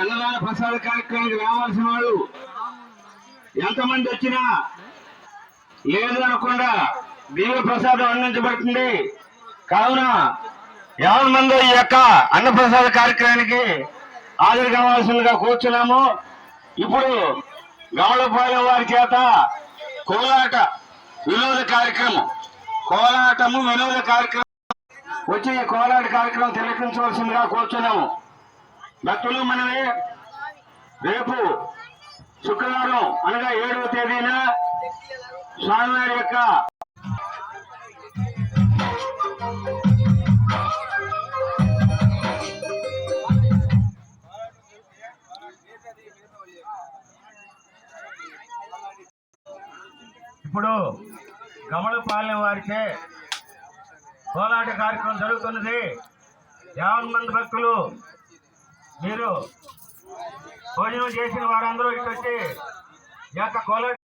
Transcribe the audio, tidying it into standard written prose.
అన్నదాన ప్రసాద కార్యక్రమానికి రావాల్సిన వాడు ఎంతమంది వచ్చినా లేదు అనకుండా దివ్య ప్రసాదం అందించబడుతుంది. కావున 50 మంది ఈ యొక్క అన్నప్రసాద కార్యక్రమానికి హాజరు కావాల్సిందిగా కూర్చున్నాము. ఇప్పుడు గమలపాలెం వారి చేత కోలాట వినోద కార్యక్రమం వచ్చి కోలాట కార్యక్రమం తిలకించవలసిందిగా కూర్చున్నాము. భక్తులు మనమే రేపు శుక్రవారం అనగా 7వ తేదీన స్వామివారి యొక్క ఇప్పుడు గమలపాలెం వారిచే కోలాట కార్యక్రమం జరుగుతున్నది. 50 మంది భక్తులు మీరు భోజనం చేసిన వారందరూ ఇటు వచ్చి ఈ యొక్క కోలాట